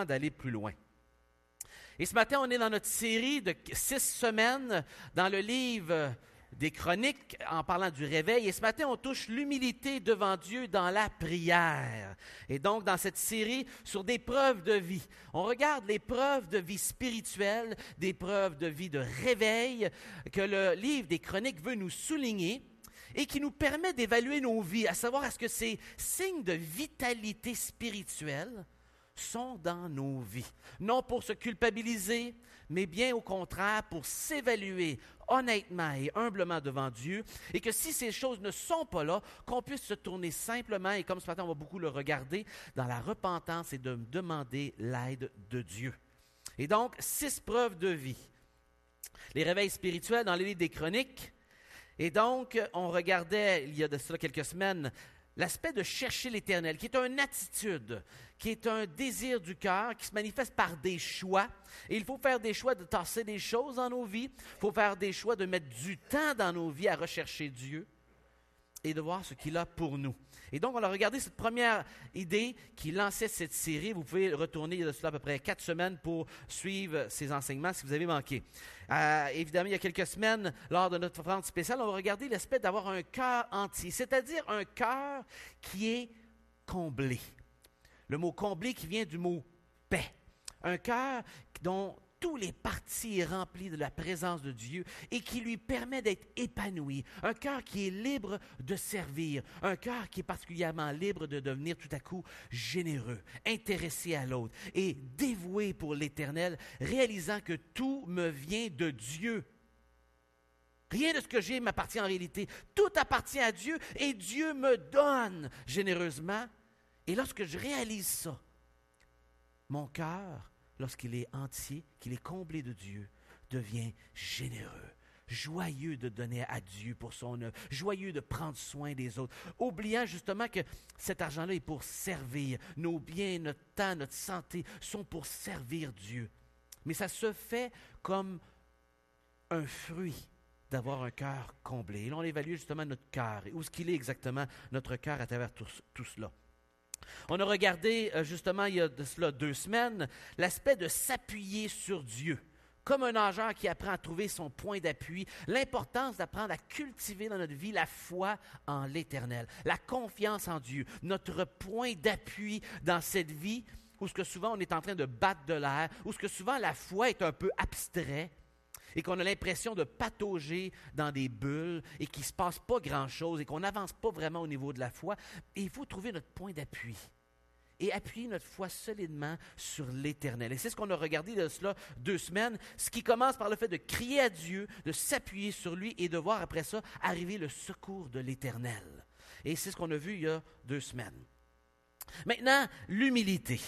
temps d'aller plus loin. Et ce matin, on est dans notre série de 6 semaines dans le livre des Chroniques en parlant du réveil. Et ce matin, on touche l'humilité devant Dieu dans la prière. Et donc, dans cette série sur des preuves de vie, on regarde les preuves de vie spirituelle, des preuves de vie de réveil que le livre des Chroniques veut nous souligner et qui nous permet d'évaluer nos vies, à savoir est-ce que ces signes de vitalité spirituelle sont dans nos vies. Non pour se culpabiliser, mais bien au contraire pour s'évaluer honnêtement et humblement devant Dieu, et que si ces choses ne sont pas là, qu'on puisse se tourner simplement, et comme ce matin on va beaucoup le regarder, dans la repentance et de demander l'aide de Dieu. Et donc, 6 preuves de vie. Les réveils spirituels dans les livres des Chroniques. Et donc, on regardait, il y a de cela quelques semaines, l'aspect de chercher l'Éternel, qui est une attitude, qui est un désir du cœur, qui se manifeste par des choix. Et il faut faire des choix de tasser des choses dans nos vies. Il faut faire des choix de mettre du temps dans nos vies à rechercher Dieu et de voir ce qu'il a pour nous. Et donc, on a regardé cette première idée qui lançait cette série. Vous pouvez retourner il y a de cela à peu près 4 semaines pour suivre ces enseignements si vous avez manqué. Évidemment, il y a quelques semaines, lors de notre conférence spéciale, on va regarder l'aspect d'avoir un cœur entier, c'est-à-dire un cœur qui est comblé. Le mot comblé qui vient du mot paix. Un cœur dont tous les parties est rempli de la présence de Dieu et qui lui permet d'être épanoui. Un cœur qui est libre de servir. Un cœur qui est particulièrement libre de devenir tout à coup généreux, intéressé à l'autre et dévoué pour l'Éternel, réalisant que tout me vient de Dieu. Rien de ce que j'ai m'appartient en réalité. Tout appartient à Dieu et Dieu me donne généreusement. Et lorsque je réalise ça, mon cœur, lorsqu'il est entier, qu'il est comblé de Dieu, devient généreux, joyeux de donner à Dieu pour son œuvre, joyeux de prendre soin des autres, oubliant justement que cet argent-là est pour servir. Nos biens, notre temps, notre santé sont pour servir Dieu. Mais ça se fait comme un fruit d'avoir un cœur comblé. Et là, on évalue justement notre cœur. Et où est-ce qu'il est exactement, notre cœur, à travers tout cela? On a regardé justement il y a de cela 2 semaines l'aspect de s'appuyer sur Dieu. Comme un nageur qui apprend à trouver son point d'appui, l'importance d'apprendre à cultiver dans notre vie la foi en l'Éternel, la confiance en Dieu, notre point d'appui dans cette vie où ce que souvent on est en train de battre de l'air, où ce que souvent la foi est un peu abstrait, et qu'on a l'impression de patauger dans des bulles et qu'il ne se passe pas grand-chose et qu'on n'avance pas vraiment au niveau de la foi. Et il faut trouver notre point d'appui et appuyer notre foi solidement sur l'Éternel. Et c'est ce qu'on a regardé de cela 2 semaines, ce qui commence par le fait de crier à Dieu, de s'appuyer sur lui et de voir après ça arriver le secours de l'Éternel. Et c'est ce qu'on a vu il y a 2 semaines. Maintenant, l'humilité.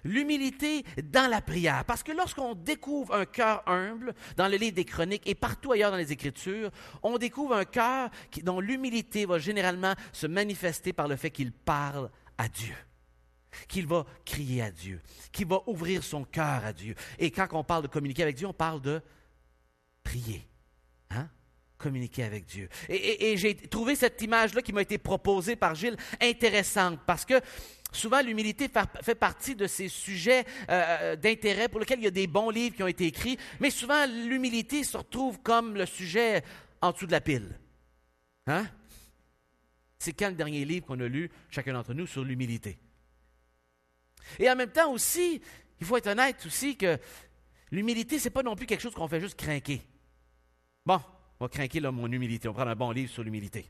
L'humilité dans la prière. Parce que lorsqu'on découvre un cœur humble dans le livre des Chroniques et partout ailleurs dans les Écritures, on découvre un cœur dont l'humilité va généralement se manifester par le fait qu'il parle à Dieu, qu'il va crier à Dieu, qu'il va ouvrir son cœur à Dieu. Et quand on parle de communiquer avec Dieu, on parle de prier. Hein? Communiquer avec Dieu. Et j'ai trouvé cette image-là qui m'a été proposée par Gilles intéressante parce que souvent, l'humilité fait partie de ces sujets d'intérêt pour lesquels il y a des bons livres qui ont été écrits, mais souvent, l'humilité se retrouve comme le sujet en dessous de la pile. Hein? C'est quand le dernier livre qu'on a lu, chacun d'entre nous, sur l'humilité? Et en même temps aussi, il faut être honnête aussi que l'humilité, ce n'est pas non plus quelque chose qu'on fait juste crinquer. Bon, on va crinquer là, mon humilité, on va prendre un bon livre sur l'humilité.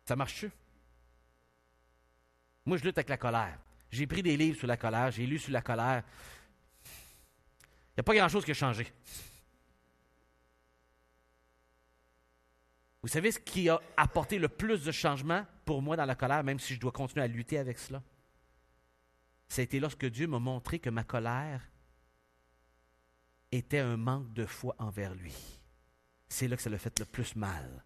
Ça marche-tu? Moi, je lutte avec la colère. J'ai pris des livres sur la colère, j'ai lu sur la colère. Il n'y a pas grand-chose qui a changé. Vous savez ce qui a apporté le plus de changement pour moi dans la colère, même si je dois continuer à lutter avec cela? Ça a été lorsque Dieu m'a montré que ma colère était un manque de foi envers lui. C'est là que ça l'a fait le plus mal.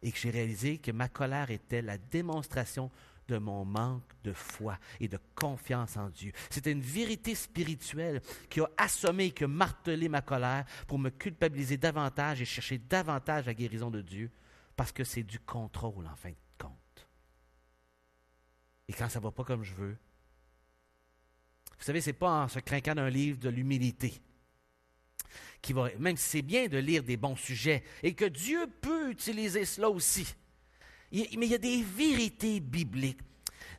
Et que j'ai réalisé que ma colère était la démonstration de mon manque de foi et de confiance en Dieu. C'était une vérité spirituelle qui a assommé, qui a martelé ma colère pour me culpabiliser davantage et chercher davantage la guérison de Dieu parce que c'est du contrôle en fin de compte. Et quand ça ne va pas comme je veux, Vous savez, ce n'est pas en se craquant d'un livre de l'humilité. Même si c'est bien de lire des bons sujets et que Dieu peut utiliser cela aussi. Mais il y a des vérités bibliques,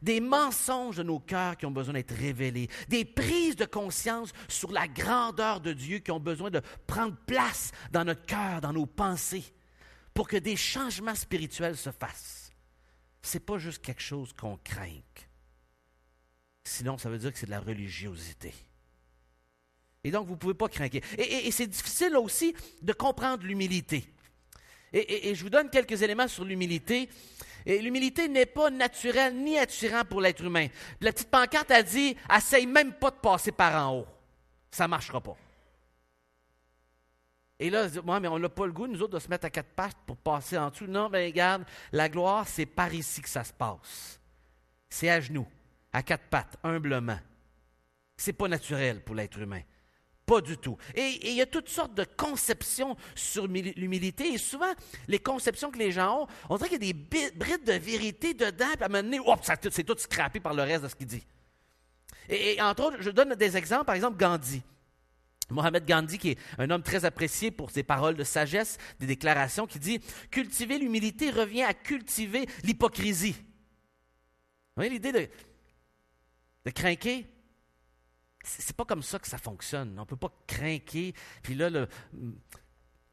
des mensonges de nos cœurs qui ont besoin d'être révélés, des prises de conscience sur la grandeur de Dieu qui ont besoin de prendre place dans notre cœur, dans nos pensées, pour que des changements spirituels se fassent. Ce n'est pas juste quelque chose qu'on craint. Sinon, ça veut dire que c'est de la religiosité. Et donc, vous ne pouvez pas craquer. Et c'est difficile là aussi de comprendre l'humilité. Et je vous donne quelques éléments sur l'humilité. Et l'humilité n'est pas naturelle ni attirante pour l'être humain. La petite pancarte a dit « Essaye même pas de passer par en haut. Ça ne marchera pas. » Et là, ouais, mais on n'a pas le goût, nous autres, de se mettre à quatre pattes pour passer en dessous. Non, mais regarde, la gloire, c'est par ici que ça se passe. C'est à genoux, à quatre pattes, humblement. Ce n'est pas naturel pour l'être humain. Pas du tout. Et il y a toutes sortes de conceptions sur l'humilité. Et souvent, les conceptions que les gens ont, on dirait qu'il y a des brides de vérité dedans, puis à un moment donné, c'est tout scrappé par le reste de ce qu'il dit. Et entre autres, je donne des exemples. Par exemple, Gandhi. Mohamed Gandhi, qui est un homme très apprécié pour ses paroles de sagesse, des déclarations, qui dit « Cultiver l'humilité revient à cultiver l'hypocrisie. » Vous voyez l'idée de craquer? C'est pas comme ça que ça fonctionne. On ne peut pas craquer, puis là,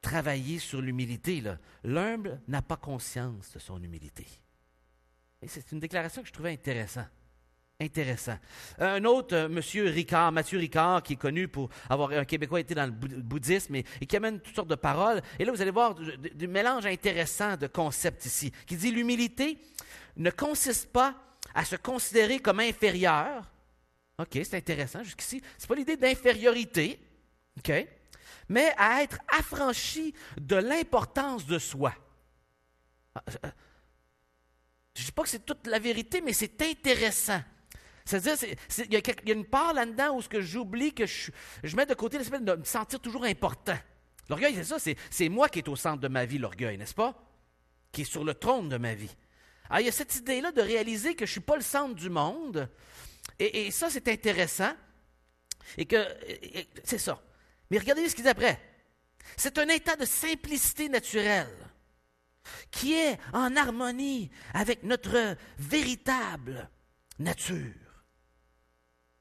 travailler sur l'humilité. L'humble n'a pas conscience de son humilité. Et c'est une déclaration que je trouvais intéressant. Un autre, Mathieu Ricard, qui est connu pour avoir un Québécois été dans le bouddhisme et qui amène toutes sortes de paroles. Et là, vous allez voir du mélange intéressant de concepts ici, qui dit « L'humilité ne consiste pas à se considérer comme inférieur. » OK, c'est intéressant jusqu'ici. Ce n'est pas l'idée d'infériorité, OK, mais à être affranchi de l'importance de soi. Je ne dis pas que c'est toute la vérité, mais c'est intéressant. C'est-à-dire, il y a une part là-dedans où j'oublie que je mets de côté l'espèce de me sentir toujours important. L'orgueil, c'est ça, c'est moi qui est au centre de ma vie, l'orgueil, n'est-ce pas? Qui est sur le trône de ma vie. Alors, il y a cette idée-là de réaliser que je ne suis pas le centre du monde. Et ça, c'est intéressant. C'est ça. Mais regardez ce qu'il dit après. C'est un état de simplicité naturelle qui est en harmonie avec notre véritable nature.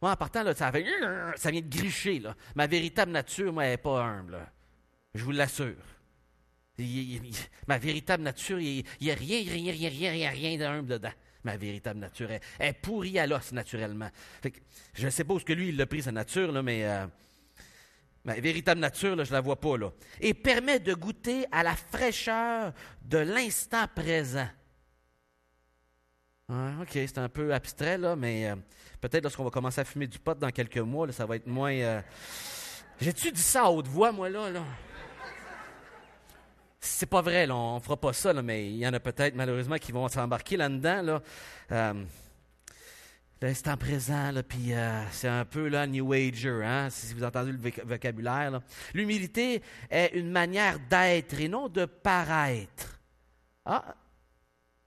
Moi, en partant, là, ça vient de gricher. Là. Ma véritable nature, moi, elle n'est pas humble. Là. Je vous l'assure. Ma véritable nature, il n'y a rien d'humble dedans. Ma véritable nature est pourrie à l'os naturellement. Fait que, je ne sais pas où que lui, il a pris sa nature, là, mais ma véritable nature, là, je ne la vois pas. Là. Et permet de goûter à la fraîcheur de l'instant présent. OK, c'est un peu abstrait, là, mais peut-être lorsqu'on va commencer à fumer du pot dans quelques mois, là, ça va être moins... J'ai-tu dit ça à haute voix, moi, là? C'est pas vrai, là, on ne fera pas ça, là, mais il y en a peut-être, malheureusement, qui vont s'embarquer là-dedans. Là. L'instant présent, là, puis c'est un peu là, New Ager, hein, si vous entendez le vocabulaire. Là. L'humilité est une manière d'être et non de paraître. Ah,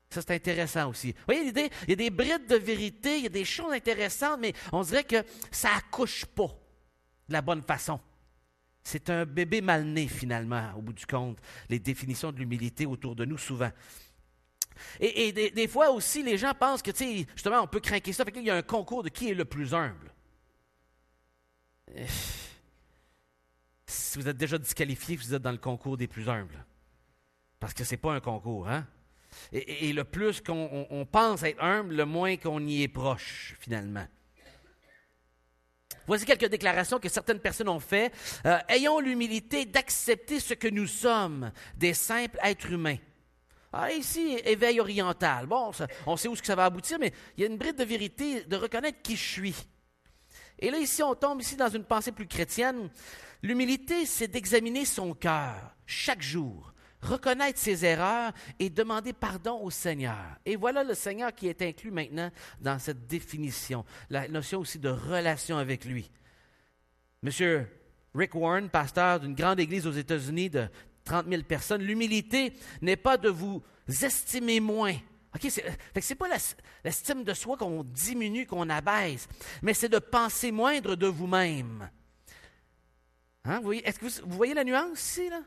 ça c'est intéressant aussi. Vous voyez l'idée? Il y a des brides de vérité, il y a des choses intéressantes, mais on dirait que ça accouche pas de la bonne façon. C'est un bébé mal né, finalement, au bout du compte, les définitions de l'humilité autour de nous, souvent. Et des fois aussi, les gens pensent que, tu sais, justement, on peut craquer ça. Fait qu'il y a un concours de qui est le plus humble. Si vous êtes déjà disqualifié, vous êtes dans le concours des plus humbles. Parce que ce n'est pas un concours, hein? Et le plus qu'on pense être humble, le moins qu'on y est proche, finalement. Voici quelques déclarations que certaines personnes ont faites. Ayons l'humilité d'accepter ce que nous sommes, des simples êtres humains. Ah, ici, éveil oriental. Bon, on sait où ça va aboutir, mais il y a une bride de vérité de reconnaître qui je suis. Et là, ici, on tombe ici dans une pensée plus chrétienne. L'humilité, c'est d'examiner son cœur chaque jour, reconnaître ses erreurs et demander pardon au Seigneur. Et voilà le Seigneur qui est inclus maintenant dans cette définition, la notion aussi de relation avec lui. Monsieur Rick Warren, pasteur d'une grande église aux États-Unis de 30 000 personnes, l'humilité n'est pas de vous estimer moins OK, c'est pas l'estime de soi qu'on diminue, qu'on abaisse, mais c'est de penser moindre de vous-même. Hein, vous voyez, est-ce que vous voyez la nuance ici, là?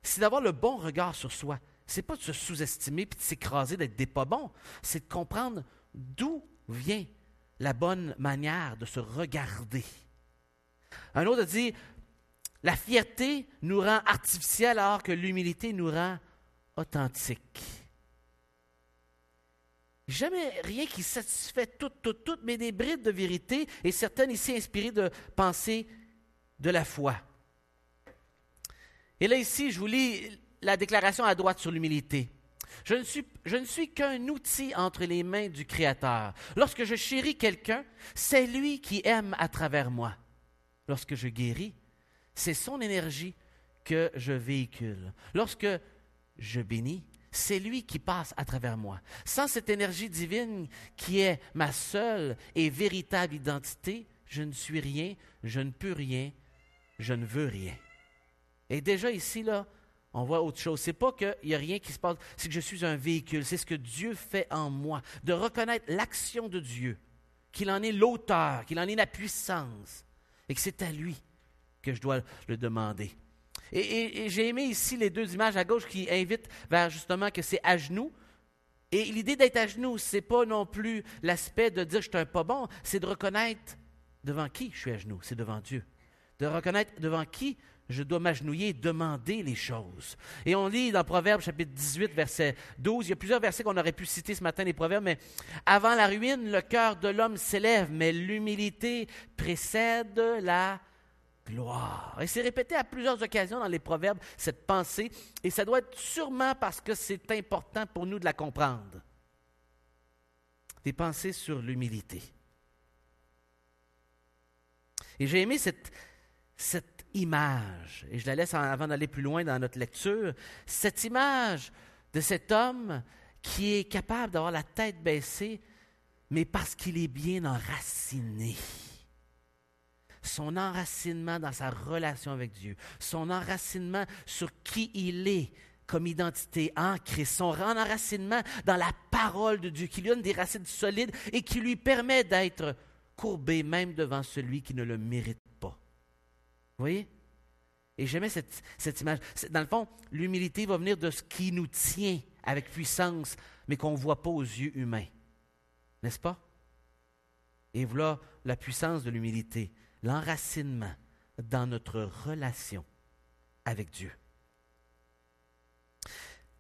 C'est d'avoir le bon regard sur soi. C'est pas de se sous-estimer puis de s'écraser, d'être des pas bons. C'est de comprendre d'où vient la bonne manière de se regarder. Un autre dit, la fierté nous rend artificiels alors que l'humilité nous rend authentiques. Jamais rien qui satisfait tout, mais des brides de vérité et certaines ici inspirées de pensées de la foi. Et là ici, je vous lis la déclaration à droite sur l'humilité. Je ne suis qu'un outil entre les mains du Créateur. Lorsque je chéris quelqu'un, c'est lui qui aime à travers moi. Lorsque je guéris, c'est son énergie que je véhicule. Lorsque je bénis, c'est lui qui passe à travers moi. Sans cette énergie divine qui est ma seule et véritable identité, je ne suis rien, je ne peux rien, je ne veux rien. Et déjà ici, là, on voit autre chose. C'est pas qu'il n'y a rien qui se passe, c'est que je suis un véhicule. C'est ce que Dieu fait en moi. De reconnaître l'action de Dieu, qu'il en est l'auteur, qu'il en est la puissance, et que c'est à lui que je dois le demander. Et j'ai aimé ici les deux images à gauche qui invitent vers justement que c'est à genoux. Et l'idée d'être à genoux, ce n'est pas non plus l'aspect de dire je suis un pas bon, c'est de reconnaître devant qui je suis à genoux, c'est devant Dieu. De reconnaître devant qui je dois m'agenouiller et demander les choses. Et on lit dans Proverbes chapitre 18, verset 12, il y a plusieurs versets qu'on aurait pu citer ce matin, les Proverbes, mais avant la ruine, le cœur de l'homme s'élève, mais l'humilité précède la gloire. Et c'est répété à plusieurs occasions dans les Proverbes, cette pensée, et ça doit être sûrement parce que c'est important pour nous de la comprendre. Des pensées sur l'humilité. Et j'ai aimé cette image, et je la laisse avant d'aller plus loin dans notre lecture, cette image de cet homme qui est capable d'avoir la tête baissée, mais parce qu'il est bien enraciné. Son enracinement dans sa relation avec Dieu, son enracinement sur qui il est comme identité en Christ, son enracinement dans la parole de Dieu, qui lui donne des racines solides et qui lui permet d'être courbé même devant celui qui ne le mérite pas. Vous voyez? Et j'aimais cette image. Dans le fond, l'humilité va venir de ce qui nous tient avec puissance, mais qu'on ne voit pas aux yeux humains. N'est-ce pas? Et voilà la puissance de l'humilité, l'enracinement dans notre relation avec Dieu.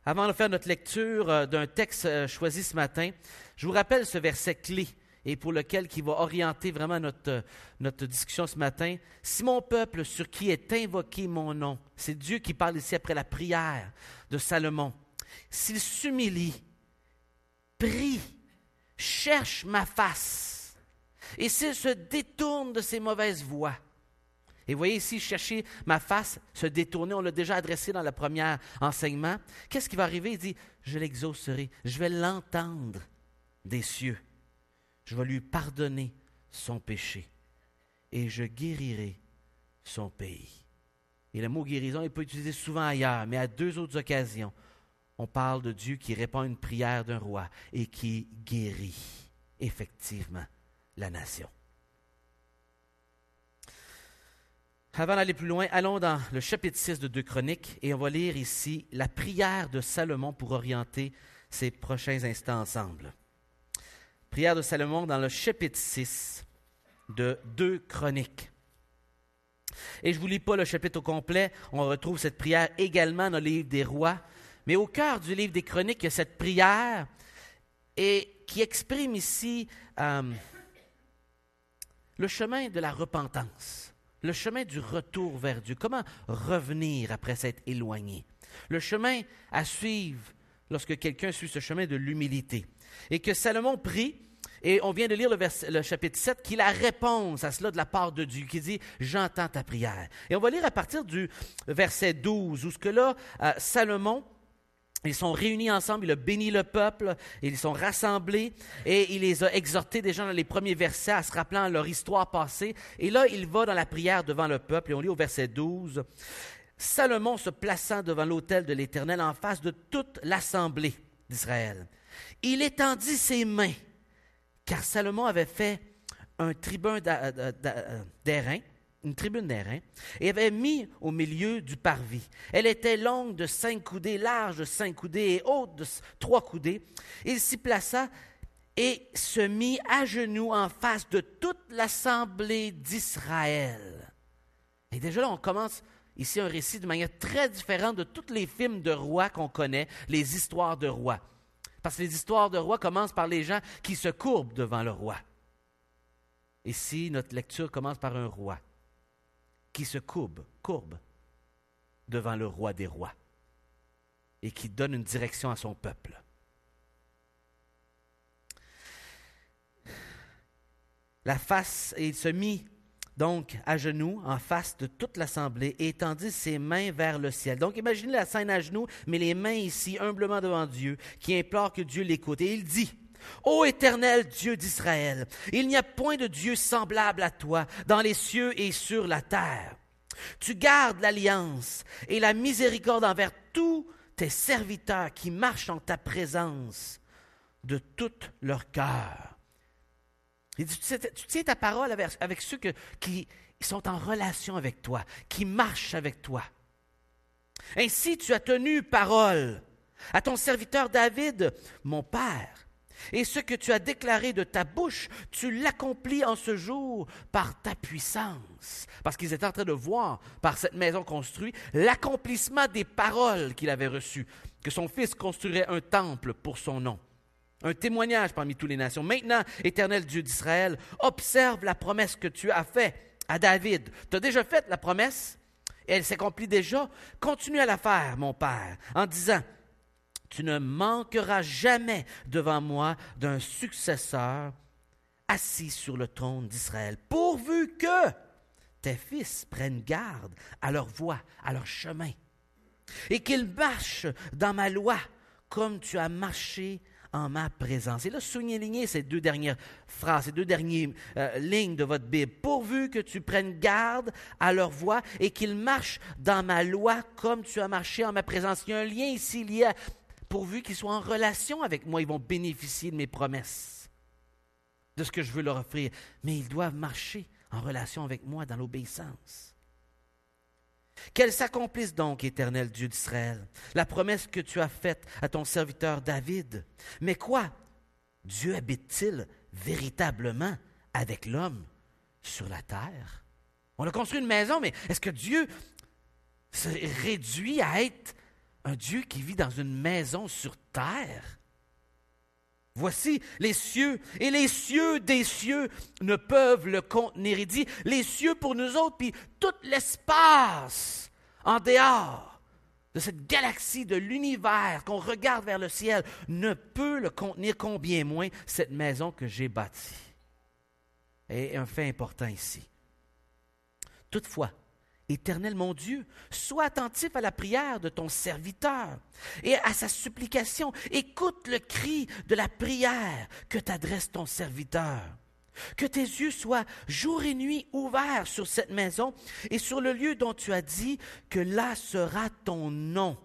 Avant de faire notre lecture d'un texte choisi ce matin, je vous rappelle ce verset clé et pour lequel qui va orienter vraiment notre discussion ce matin. « Si mon peuple sur qui est invoqué mon nom », c'est Dieu qui parle ici après la prière de Salomon, « s'il s'humilie, prie, cherche ma face, et s'il se détourne de ses mauvaises voies. » Et vous voyez ici, chercher ma face, se détourner, on l'a déjà adressé dans le premier enseignement. Qu'est-ce qui va arriver? Il dit, je l'exaucerai, je vais l'entendre des cieux. Je vais lui pardonner son péché et je guérirai son pays. Et le mot guérison n'est pas utilisé souvent ailleurs, mais à deux autres occasions, on parle de Dieu qui répond à une prière d'un roi et qui guérit effectivement la nation. Avant d'aller plus loin, allons dans le chapitre 6 de 2 Chroniques et on va lire ici la prière de Salomon pour orienter ces prochains instants ensemble. Prière de Salomon dans le chapitre 6 de 2 Chroniques. Et je ne vous lis pas le chapitre au complet, on retrouve cette prière également dans le livre des Rois, mais au cœur du livre des Chroniques, il y a cette prière qui exprime ici le chemin de la repentance, le chemin du retour vers Dieu, comment revenir après s'être éloigné, le chemin à suivre lorsque quelqu'un suit ce chemin de l'humilité. Et que Salomon prie, et on vient de lire le chapitre 7, qui est la réponse à cela de la part de Dieu, qui dit « J'entends ta prière ». Et on va lire à partir du verset 12, où ce que là, Salomon, ils sont réunis ensemble, il a béni le peuple, et ils sont rassemblés, et il les a exhortés déjà dans les premiers versets, en se rappelant leur histoire passée. Et là, il va dans la prière devant le peuple, et on lit au verset 12, « Salomon se plaçant devant l'autel de l'Éternel en face de toute l'assemblée d'Israël. Il étendit ses mains, car Salomon avait fait un tribun d'airain, une tribune d'airain, et avait mis au milieu du parvis. Elle était longue de 5 coudées, large de 5 coudées et haute de 3 coudées. Il s'y plaça et se mit à genoux en face de toute l'assemblée d'Israël. Et déjà là, on commence ici un récit de manière très différente de tous les films de rois qu'on connaît, les histoires de rois. Parce que les histoires de rois commencent par les gens qui se courbent devant le roi. Ici, notre lecture commence par un roi qui se courbe devant le roi des rois et qui donne une direction à son peuple. Et il se mit donc à genoux en face de toute l'assemblée et étendit ses mains vers le ciel. Donc imaginez la scène à genoux, mais les mains ici humblement devant Dieu, qui implore que Dieu l'écoute. Et il dit: Ô Éternel Dieu d'Israël, il n'y a point de Dieu semblable à toi dans les cieux et sur la terre. Tu gardes l'alliance et la miséricorde envers tous tes serviteurs qui marchent en ta présence de tout leur cœur. Il dit, tu tiens ta parole avec ceux qui sont en relation avec toi, qui marchent avec toi. Ainsi, tu as tenu parole à ton serviteur David, mon père. Et ce que tu as déclaré de ta bouche, tu l'accomplis en ce jour par ta puissance. Parce qu'ils étaient en train de voir, par cette maison construite, l'accomplissement des paroles qu'il avait reçues, que son fils construirait un temple pour son nom. Un témoignage parmi toutes les nations. Maintenant, Éternel Dieu d'Israël, observe la promesse que tu as faite à David. Tu as déjà fait la promesse, et elle s'accomplit déjà. Continue à la faire, mon Père, en disant: Tu ne manqueras jamais devant moi d'un successeur assis sur le trône d'Israël, pourvu que tes fils prennent garde à leur voie, à leur chemin, et qu'ils marchent dans ma loi comme tu as marché en ma présence. Et là, soulignez ces deux dernières phrases, ces deux dernières lignes de votre Bible. Pourvu que tu prennes garde à leur voie et qu'ils marchent dans ma loi comme tu as marché en ma présence. Il y a un lien ici lié à pourvu qu'ils soient en relation avec moi, ils vont bénéficier de mes promesses, de ce que je veux leur offrir. Mais ils doivent marcher en relation avec moi dans l'obéissance. Qu'elle s'accomplisse donc, Éternel Dieu d'Israël, la promesse que tu as faite à ton serviteur David. Mais quoi? Dieu habite-t-il véritablement avec l'homme sur la terre? On a construit une maison, mais est-ce que Dieu se réduit à être un Dieu qui vit dans une maison sur terre? Voici les cieux, et les cieux des cieux ne peuvent le contenir. Il dit, les cieux pour nous autres, puis tout l'espace en dehors de cette galaxie, de l'univers qu'on regarde vers le ciel, ne peut le contenir, combien moins cette maison que j'ai bâtie. Et un fait important ici. Toutefois, Éternel mon Dieu, sois attentif à la prière de ton serviteur et à sa supplication. Écoute le cri de la prière que t'adresse ton serviteur. Que tes yeux soient jour et nuit ouverts sur cette maison et sur le lieu dont tu as dit que là sera ton nom.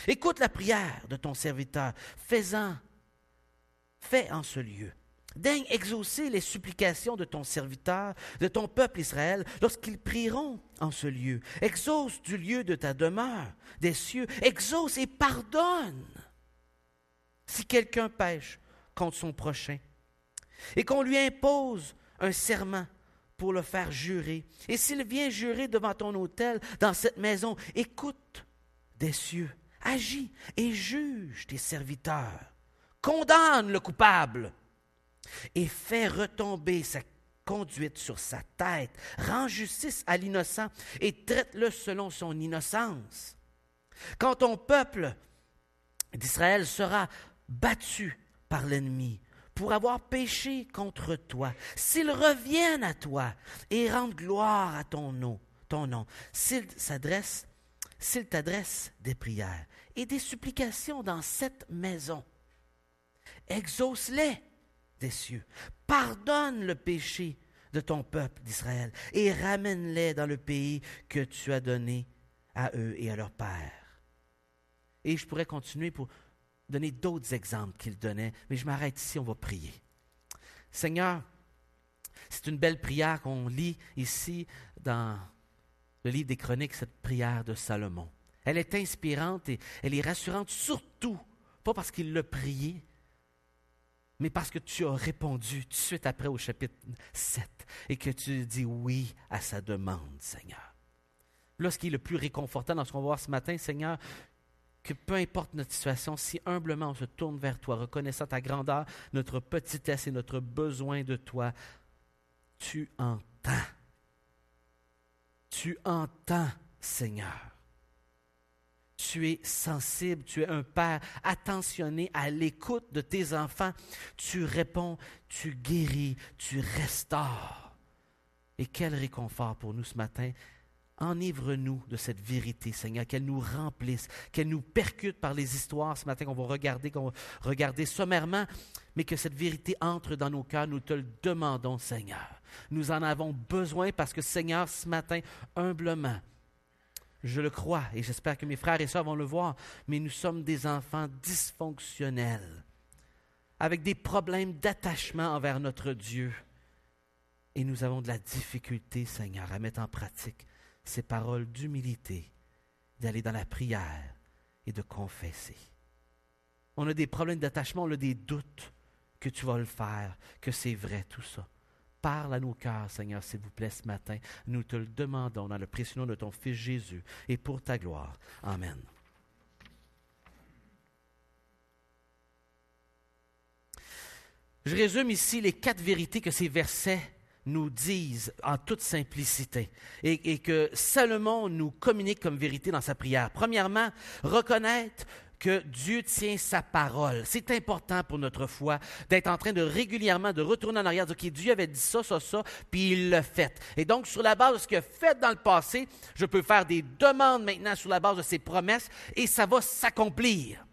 Écoute la prière de ton serviteur. Fais en ce lieu. Daigne exaucer les supplications de ton serviteur, de ton peuple Israël, lorsqu'ils prieront en ce lieu. Exauce du lieu de ta demeure, des cieux. Exauce et pardonne. Si quelqu'un pêche contre son prochain, et qu'on lui impose un serment pour le faire jurer, et s'il vient jurer devant ton autel, dans cette maison, écoute des cieux, agis et juge tes serviteurs. Condamne le coupable et fais retomber sa conduite sur sa tête. Rends justice à l'innocent et traite-le selon son innocence. Quand ton peuple d'Israël sera battu par l'ennemi pour avoir péché contre toi, s'ils reviennent à toi et rendent gloire à ton nom, s'ils t'adressent des prières et des supplications dans cette maison, exauce-les des cieux. Pardonne le péché de ton peuple d'Israël et ramène-les dans le pays que tu as donné à eux et à leurs pères. Et je pourrais continuer pour donner d'autres exemples qu'il donnait, mais je m'arrête ici, on va prier. Seigneur, c'est une belle prière qu'on lit ici dans le livre des Chroniques, cette prière de Salomon. Elle est inspirante et elle est rassurante, surtout, pas parce qu'il l'a prié, mais parce que tu as répondu tout de suite après au chapitre 7 et que tu dis oui à sa demande, Seigneur. Là, ce qui est le plus réconfortant dans ce qu'on va voir ce matin, Seigneur, que peu importe notre situation, si humblement on se tourne vers toi, reconnaissant ta grandeur, notre petitesse et notre besoin de toi, tu entends. Tu entends, Seigneur. Tu es sensible, tu es un père attentionné à l'écoute de tes enfants. Tu réponds, tu guéris, tu restaures. Et quel réconfort pour nous ce matin. Enivre-nous de cette vérité, Seigneur, qu'elle nous remplisse, qu'elle nous percute par les histoires ce matin qu'on va regarder sommairement, mais que cette vérité entre dans nos cœurs, nous te le demandons, Seigneur. Nous en avons besoin parce que, Seigneur, ce matin, humblement, je le crois et j'espère que mes frères et sœurs vont le voir, mais nous sommes des enfants dysfonctionnels, avec des problèmes d'attachement envers notre Dieu. Et nous avons de la difficulté, Seigneur, à mettre en pratique ces paroles d'humilité, d'aller dans la prière et de confesser. On a des problèmes d'attachement, on a des doutes que tu vas le faire, que c'est vrai tout ça. Parle à nos cœurs, Seigneur, s'il vous plaît, ce matin. Nous te le demandons dans le précieux nom de ton Fils Jésus et pour ta gloire. Amen. Je résume ici les 4 vérités que ces versets nous disent en toute simplicité et que Salomon nous communique comme vérité dans sa prière. Premièrement, reconnaître que Dieu tient sa parole. C'est important pour notre foi d'être en train de régulièrement de retourner en arrière, de dire OK, Dieu avait dit ça, puis il l'a fait. Et donc, sur la base de ce qu'il a fait dans le passé, je peux faire des demandes maintenant sur la base de ses promesses et ça va s'accomplir.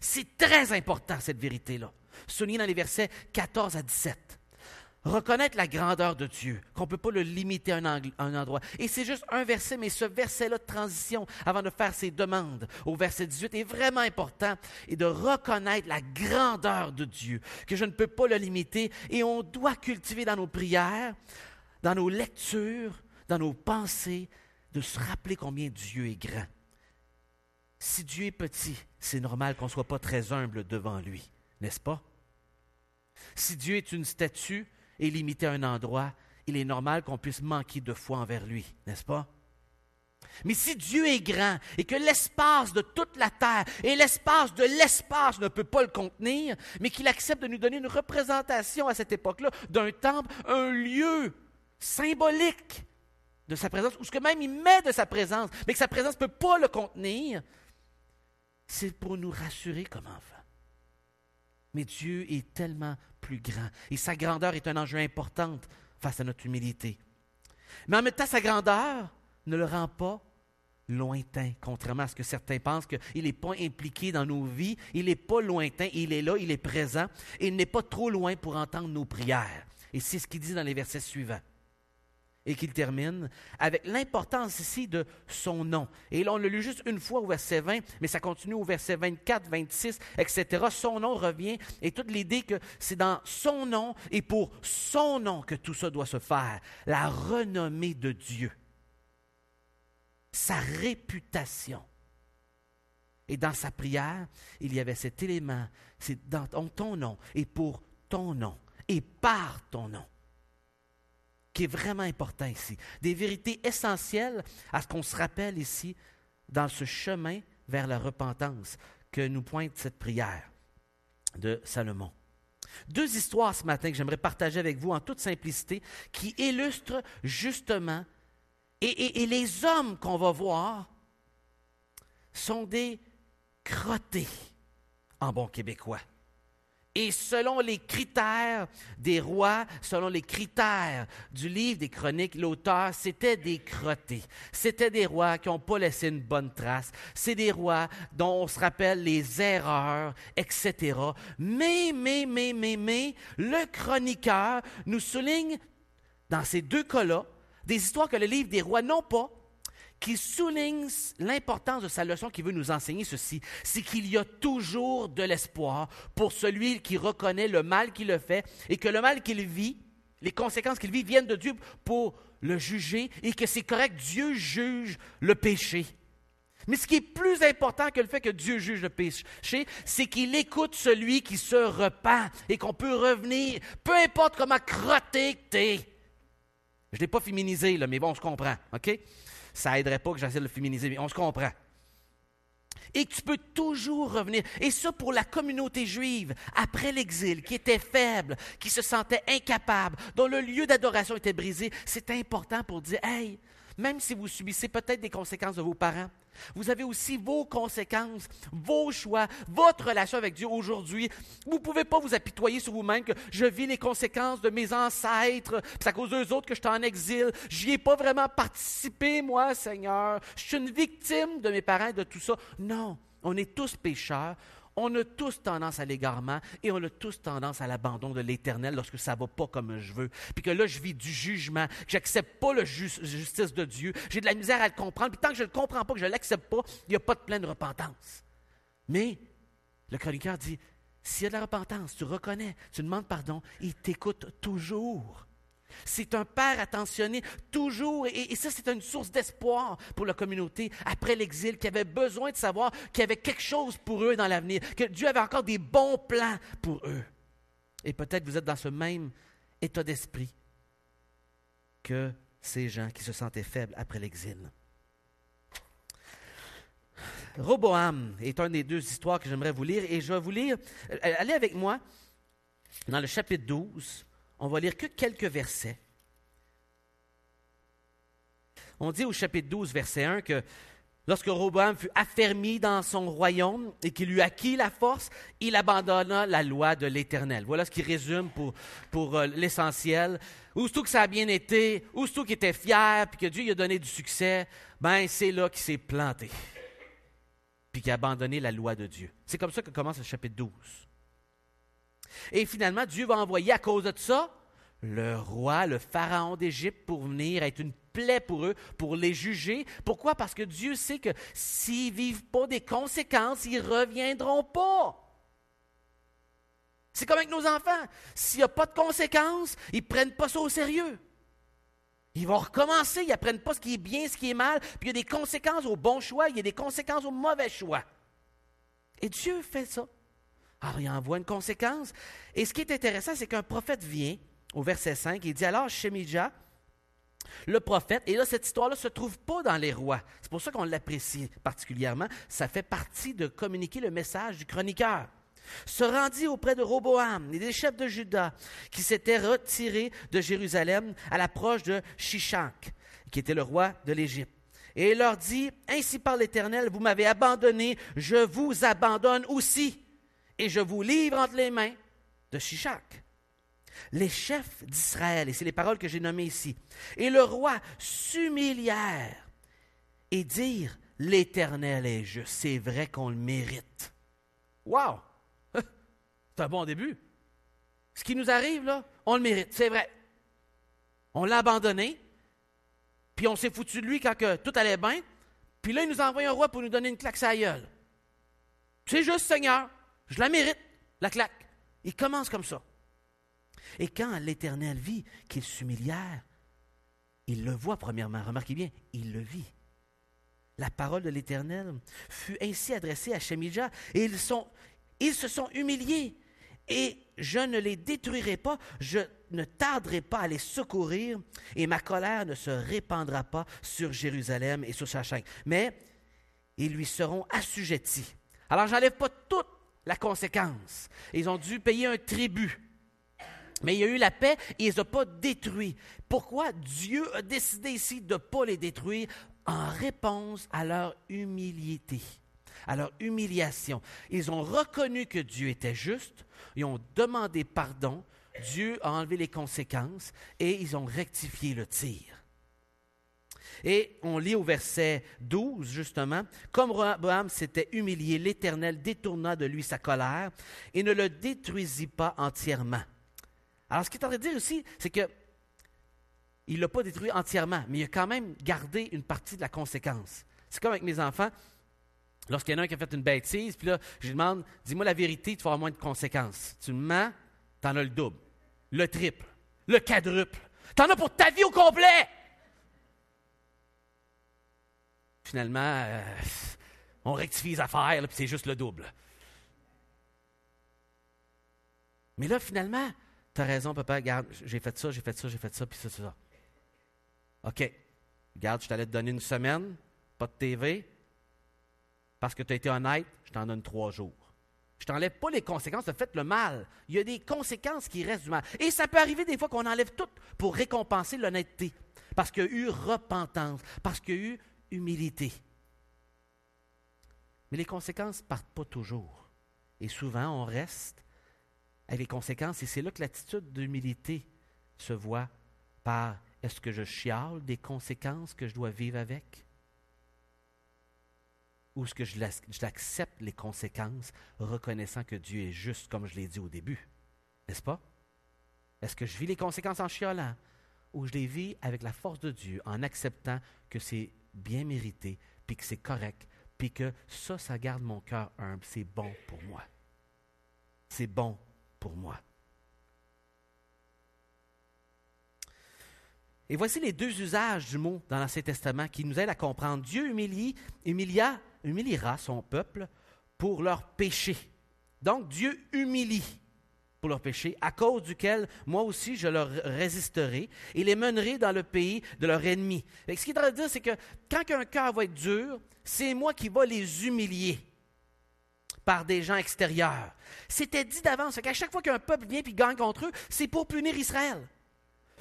C'est très important, cette vérité-là. Souligné dans les versets 14 à 17. Reconnaître la grandeur de Dieu, qu'on ne peut pas le limiter à un endroit. Et c'est juste un verset, mais ce verset-là de transition, avant de faire ses demandes, au verset 18, est vraiment important, et de reconnaître la grandeur de Dieu, que je ne peux pas le limiter, et on doit cultiver dans nos prières, dans nos lectures, dans nos pensées, de se rappeler combien Dieu est grand. Si Dieu est petit, c'est normal qu'on ne soit pas très humble devant lui, n'est-ce pas? Si Dieu est une statue, et limité à un endroit, il est normal qu'on puisse manquer de foi envers lui, n'est-ce pas? Mais si Dieu est grand et que l'espace de toute la terre et l'espace de l'espace ne peut pas le contenir, mais qu'il accepte de nous donner une représentation à cette époque-là d'un temple, un lieu symbolique de sa présence, ou ce que même il met de sa présence, mais que sa présence ne peut pas le contenir, c'est pour nous rassurer comme enfants. Mais Dieu est tellement plus grand. Et sa grandeur est un enjeu important face à notre humilité. Mais en même temps, sa grandeur ne le rend pas lointain, contrairement à ce que certains pensent, qu'il n'est pas impliqué dans nos vies. Il n'est pas lointain, il est là, il est présent. Et il n'est pas trop loin pour entendre nos prières. Et c'est ce qu'il dit dans les versets suivants. Et qu'il termine avec l'importance ici de son nom. Et là, on l'a lu juste une fois au verset 20, mais ça continue au verset 24, 26, etc. Son nom revient et toute l'idée que c'est dans son nom et pour son nom que tout ça doit se faire. La renommée de Dieu. Sa réputation. Et dans sa prière, il y avait cet élément, c'est dans ton nom et pour ton nom et par ton nom. Qui est vraiment important ici. Des vérités essentielles à ce qu'on se rappelle ici dans ce chemin vers la repentance que nous pointe cette prière de Salomon. 2 histoires ce matin que j'aimerais partager avec vous en toute simplicité qui illustrent justement, et les hommes qu'on va voir sont des crottés en bon québécois. Et selon les critères des rois, selon les critères du livre des Chroniques, l'auteur, c'était des crottés. C'était des rois qui n'ont pas laissé une bonne trace. C'est des rois dont on se rappelle les erreurs, etc. Mais, le chroniqueur nous souligne, dans ces 2 cas-là, des histoires que le livre des rois n'ont pas, qui souligne l'importance de sa leçon qui veut nous enseigner ceci, c'est qu'il y a toujours de l'espoir pour celui qui reconnaît le mal qu'il a fait et que le mal qu'il vit, les conséquences qu'il vit viennent de Dieu pour le juger et que c'est correct, Dieu juge le péché. Mais ce qui est plus important que le fait que Dieu juge le péché, c'est qu'il écoute celui qui se repent et qu'on peut revenir, peu importe comment crotté que t'es. Je ne l'ai pas féminisé, là, mais bon, on se comprend, OK? Ça n'aiderait pas que j'essaie de le féminiser, mais on se comprend. Et que tu peux toujours revenir. Et ça, pour la communauté juive, après l'exil, qui était faible, qui se sentait incapable, dont le lieu d'adoration était brisé, c'est important pour dire, hey, même si vous subissez peut-être des conséquences de vos parents, vous avez aussi vos conséquences, vos choix, votre relation avec Dieu aujourd'hui. Vous ne pouvez pas vous apitoyer sur vous-même que je vis les conséquences de mes ancêtres, c'est à cause d'eux autres que je suis en exil. J'y ai pas vraiment participé, moi, Seigneur. Je suis une victime de mes parents et de tout ça. Non, on est tous pécheurs. On a tous tendance à l'égarement et on a tous tendance à l'abandon de l'Éternel lorsque ça ne va pas comme je veux. Puis que là, je vis du jugement, que je n'accepte pas la justice de Dieu. J'ai de la misère à le comprendre. Puis tant que je ne le comprends pas, que je ne l'accepte pas, il n'y a pas de pleine repentance. Mais le chroniqueur dit, s'il y a de la repentance, tu reconnais, tu demandes pardon, il t'écoute toujours. C'est un père attentionné toujours, et ça c'est une source d'espoir pour la communauté après l'exil, qui avait besoin de savoir qu'il y avait quelque chose pour eux dans l'avenir, que Dieu avait encore des bons plans pour eux. Et peut-être vous êtes dans ce même état d'esprit que ces gens qui se sentaient faibles après l'exil. Roboam est une des deux histoires que j'aimerais vous lire, et je vais vous lire, allez avec moi dans le chapitre 12. On va lire que quelques versets. On dit au chapitre 12, verset 1, que lorsque Roboam fut affermi dans son royaume et qu'il eut acquis la force, il abandonna la loi de l'Éternel. Voilà ce qui résume pour l'essentiel. Aussitôt que ça a bien été, aussitôt qu'il était fier, puis que Dieu lui a donné du succès, ben c'est là qu'il s'est planté, puis qu'il a abandonné la loi de Dieu. C'est comme ça que commence le chapitre 12. Et finalement, Dieu va envoyer à cause de ça le roi, le pharaon d'Égypte, pour venir être une plaie pour eux, pour les juger. Pourquoi? Parce que Dieu sait que s'ils ne vivent pas des conséquences, ils ne reviendront pas. C'est comme avec nos enfants. S'il n'y a pas de conséquences, ils ne prennent pas ça au sérieux. Ils vont recommencer, ils n'apprennent pas ce qui est bien, ce qui est mal, puis il y a des conséquences aux bons choix, il y a des conséquences aux mauvais choix. Et Dieu fait ça. Alors, il envoie une conséquence. Et ce qui est intéressant, c'est qu'un prophète vient, au verset 5, il dit alors Shemija, le prophète, et là, cette histoire-là ne se trouve pas dans les rois. C'est pour ça qu'on l'apprécie particulièrement. Ça fait partie de communiquer le message du chroniqueur. Se rendit auprès de Roboam et des chefs de Juda qui s'étaient retirés de Jérusalem à l'approche de Shishak, qui était le roi de l'Égypte. Et il leur dit, ainsi parle l'Éternel, vous m'avez abandonné, je vous abandonne aussi. Et je vous livre entre les mains de Shishak. Les chefs d'Israël, et c'est les paroles que j'ai nommées ici, et le roi s'humilièrent et dirent, l'Éternel est juste. C'est vrai qu'on le mérite. Wow! C'est un bon début. Ce qui nous arrive, là, on le mérite, c'est vrai. On l'a abandonné, puis on s'est foutu de lui quand que tout allait bien, puis là, il nous envoie un roi pour nous donner une claque sur la gueule. C'est juste, Seigneur. Je la mérite, la claque. Il commence comme ça. Et quand l'Éternel vit qu'ils s'humilièrent, il le voit premièrement. Remarquez bien, il le vit. La parole de l'Éternel fut ainsi adressée à Shemija, et ils se sont humiliés. Et je ne les détruirai pas, je ne tarderai pas à les secourir, et ma colère ne se répandra pas sur Jérusalem et sur Shachak. Mais ils lui seront assujettis. Alors, je n'enlève pas toute la conséquence. Ils ont dû payer un tribut. Mais il y a eu la paix et il ne les a pas détruits. Pourquoi Dieu a décidé ici de ne pas les détruire? En réponse à leur humilité, à leur humiliation. Ils ont reconnu que Dieu était juste, ils ont demandé pardon, Dieu a enlevé les conséquences et ils ont rectifié le tir. Et on lit au verset 12, justement, « Comme Roboam s'était humilié, l'Éternel détourna de lui sa colère et ne le détruisit pas entièrement. » Alors, ce qu'il est en train de dire ici, c'est que il ne l'a pas détruit entièrement, mais il a quand même gardé une partie de la conséquence. C'est comme avec mes enfants. Lorsqu'il y en a un qui a fait une bêtise, puis là, je lui demande, dis-moi la vérité, tu vas avoir moins de conséquences. Tu me mens, tu en as le double, le triple, le quadruple. Tu en as pour ta vie au complet! Finalement, on rectifie les affaires, puis c'est juste le double. Mais là, finalement, tu as raison, papa, regarde, j'ai fait ça, puis ça. OK, regarde, je t'allais te donner une semaine, pas de TV. Parce que tu as été honnête, je t'en donne 3 jours. Je ne t'enlève pas les conséquences, tu as fait le mal. Il y a des conséquences qui restent du mal. Et ça peut arriver des fois qu'on enlève tout pour récompenser l'honnêteté. Parce qu'il y a eu repentance, parce qu'il y a eu humilité. Mais les conséquences ne partent pas toujours. Et souvent, on reste avec les conséquences. Et c'est là que l'attitude d'humilité se voit par est-ce que je chiale des conséquences que je dois vivre avec? Ou est-ce que j'accepte les conséquences, reconnaissant que Dieu est juste, comme je l'ai dit au début? N'est-ce pas? Est-ce que je vis les conséquences en chiolant? Ou je les vis avec la force de Dieu, en acceptant que c'est bien mérité, puis que c'est correct, puis que ça garde mon cœur humble, c'est bon pour moi. C'est bon pour moi. Et voici les 2 usages du mot dans l'Ancien Testament qui nous aident à comprendre. Dieu humiliera son peuple pour leurs péchés. Donc, Dieu humilie pour leurs péchés, à cause duquel, moi aussi, je leur résisterai et les mènerai dans le pays de leur ennemi. Et ce qu'il est en train de dire, c'est que quand un cœur va être dur, c'est moi qui vais les humilier par des gens extérieurs. C'était dit d'avance, qu'à chaque fois qu'un peuple vient et gagne contre eux, c'est pour punir Israël.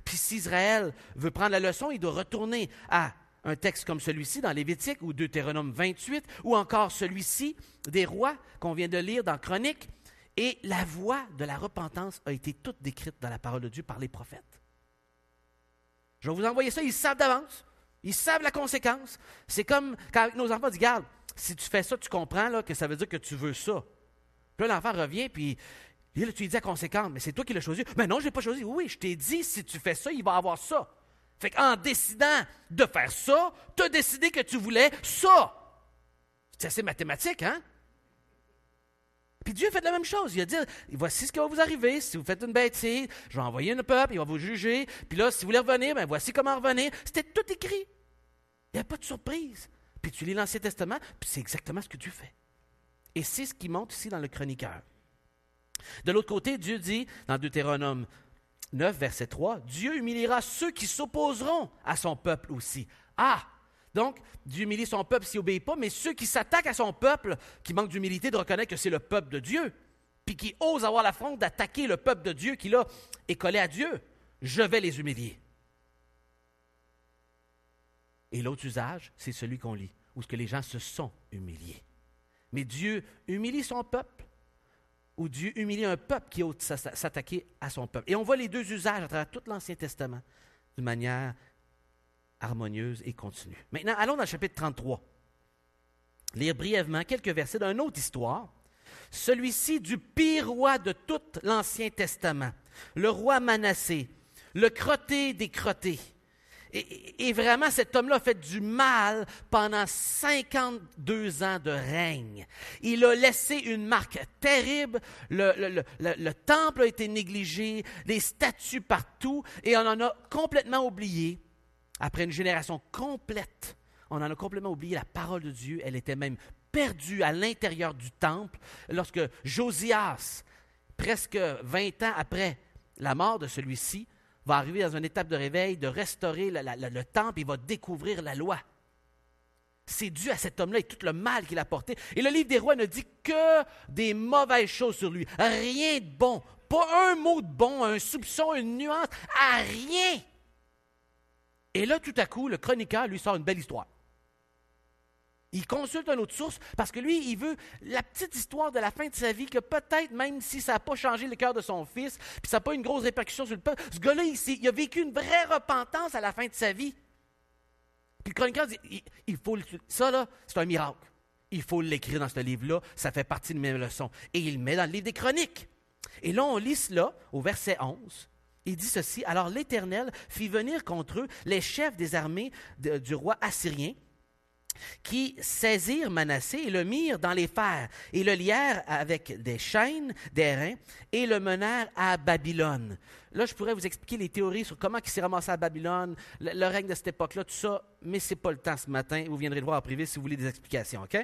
Puis si Israël veut prendre la leçon, il doit retourner à un texte comme celui-ci dans Lévitique ou Deutéronome 28, ou encore celui-ci des rois qu'on vient de lire dans Chroniques. Et la voie de la repentance a été toute décrite dans la parole de Dieu par les prophètes. Je vais vous envoyer ça, ils savent d'avance. Ils savent la conséquence. C'est comme quand nos enfants disent, regarde, si tu fais ça, tu comprends là, que ça veut dire que tu veux ça. Puis là, l'enfant revient, puis là, tu lui dis la conséquence, mais c'est toi qui l'as choisi. Mais non, je ne l'ai pas choisi. Oui, je t'ai dit, si tu fais ça, il va avoir ça. Fait qu'en décidant de faire ça, tu as décidé que tu voulais ça. C'est assez mathématique, hein? Puis Dieu fait la même chose. Il a dit, voici ce qui va vous arriver. Si vous faites une bêtise, je vais envoyer un peuple, il va vous juger. Puis là, si vous voulez revenir, bien voici comment revenir. C'était tout écrit. Il n'y a pas de surprise. Puis tu lis l'Ancien Testament, puis c'est exactement ce que Dieu fait. Et c'est ce qui montre ici dans le chroniqueur. De l'autre côté, Dieu dit, dans Deutéronome 9, verset 3, « Dieu humiliera ceux qui s'opposeront à son peuple aussi. » Ah! Donc, Dieu humilie son peuple s'il n'obéit pas, mais ceux qui s'attaquent à son peuple, qui manquent d'humilité de reconnaître que c'est le peuple de Dieu, puis qui osent avoir l'affront d'attaquer le peuple de Dieu qui, là, est collé à Dieu, je vais les humilier. Et l'autre usage, c'est celui qu'on lit, où ce que les gens se sont humiliés. Mais Dieu humilie son peuple, ou Dieu humilie un peuple qui ose s'attaquer à son peuple. Et on voit les 2 usages à travers tout l'Ancien Testament, d'une manière harmonieuse et continue. Maintenant, allons dans le chapitre 33. Lire brièvement quelques versets d'une autre histoire, celui-ci du pire roi de tout l'Ancien Testament, le roi Manassé, le crotté des crottés. Et vraiment, cet homme-là a fait du mal pendant 52 ans de règne. Il a laissé une marque terrible. Le temple a été négligé, les statues partout, et on en a complètement oublié. Après une génération complète, on en a complètement oublié la parole de Dieu. Elle était même perdue à l'intérieur du temple. Lorsque Josias, presque 20 ans après la mort de celui-ci, va arriver dans une étape de réveil, de restaurer le temple, il va découvrir la loi. C'est dû à cet homme-là et tout le mal qu'il a porté. Et le livre des rois ne dit que des mauvaises choses sur lui. Rien de bon. Pas un mot de bon, un soupçon, une nuance, à rien. Et là, tout à coup, le chroniqueur lui sort une belle histoire. Il consulte une autre source parce que lui, il veut la petite histoire de la fin de sa vie que peut-être, même si ça n'a pas changé le cœur de son fils, puis ça n'a pas eu une grosse répercussion sur le peuple, ce gars-là, il a vécu une vraie repentance à la fin de sa vie. Puis le chroniqueur dit, il faut ça là, c'est un miracle. Il faut l'écrire dans ce livre-là, ça fait partie de mes leçons. Et il le met dans le livre des Chroniques. Et là, on lit cela au verset 11. Il dit ceci, « Alors l'Éternel fit venir contre eux les chefs des armées du roi assyrien, qui saisirent Manassé et le mirent dans les fers, et le lièrent avec des chaînes d'airain, et le menèrent à Babylone. » Là, je pourrais vous expliquer les théories sur comment il s'est ramassé à Babylone, le règne de cette époque-là, tout ça, mais ce n'est pas le temps ce matin. Vous viendrez le voir en privé si vous voulez des explications, OK?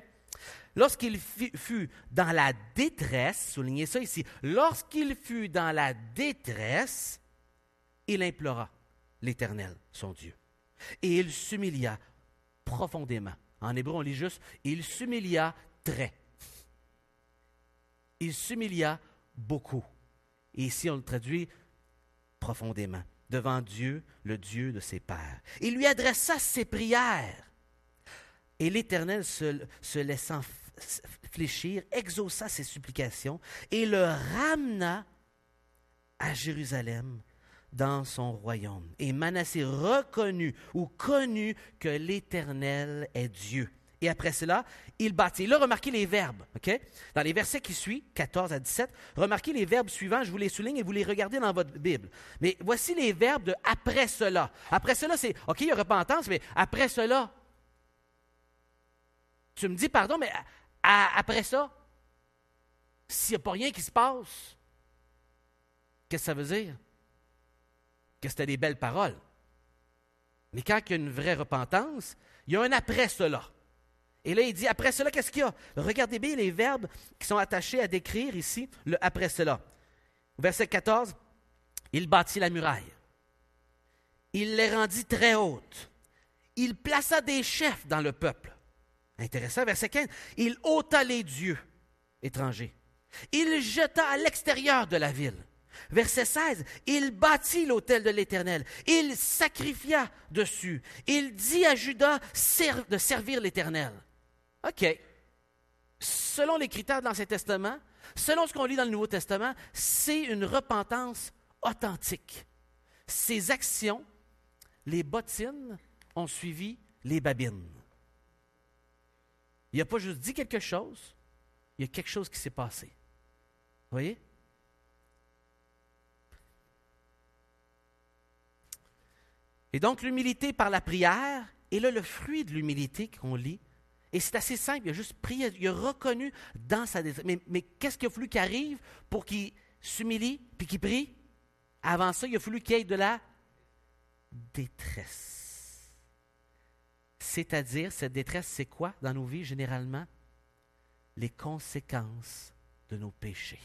Lorsqu'il fut dans la détresse, soulignez ça ici, lorsqu'il fut dans la détresse, il implora l'Éternel, son Dieu, et il s'humilia profondément. En hébreu, on lit juste « il s'humilia très ». Il s'humilia beaucoup. Et ici, on le traduit profondément, devant Dieu, le Dieu de ses pères. Il lui adressa ses prières. Et l'Éternel, se laissant fléchir, exauça ses supplications et le ramena à Jérusalem, dans son royaume. Et Manassé reconnut ou connut que l'Éternel est Dieu. Et après cela, il bâtit. Là, remarquez les verbes, OK? Dans les versets qui suivent, 14 à 17, remarquez les verbes suivants, je vous les souligne et vous les regardez dans votre Bible. Mais voici les verbes de « après cela ». Après cela, c'est, OK, il y a repentance, mais après cela, tu me dis, pardon, mais après ça, s'il n'y a pas rien qui se passe, qu'est-ce que ça veut dire? Que c'était des belles paroles. Mais quand il y a une vraie repentance, il y a un après cela. Et là, il dit, après cela, qu'est-ce qu'il y a? Regardez bien les verbes qui sont attachés à décrire ici le après cela. Verset 14, il bâtit la muraille. Il les rendit très hautes. Il plaça des chefs dans le peuple. Intéressant. Verset 15, il ôta les dieux étrangers. Il jeta à l'extérieur de la ville. Verset 16, il bâtit l'autel de l'Éternel. Il sacrifia dessus. Il dit à Judas de servir l'Éternel. OK. Selon les critères de l'Ancien Testament, selon ce qu'on lit dans le Nouveau Testament, c'est une repentance authentique. Ces actions, les bottines, ont suivi les babines. Il n'a pas juste dit quelque chose, il y a quelque chose qui s'est passé. Vous voyez? Et donc, l'humilité par la prière, et là, le fruit de l'humilité qu'on lit, et c'est assez simple, il a juste prié, il a reconnu dans sa détresse. Mais qu'est-ce qu'il a fallu qu'il arrive pour qu'il s'humilie puis qu'il prie? Avant ça, il a fallu qu'il y ait de la détresse. C'est-à-dire, cette détresse, c'est quoi dans nos vies généralement? Les conséquences de nos péchés.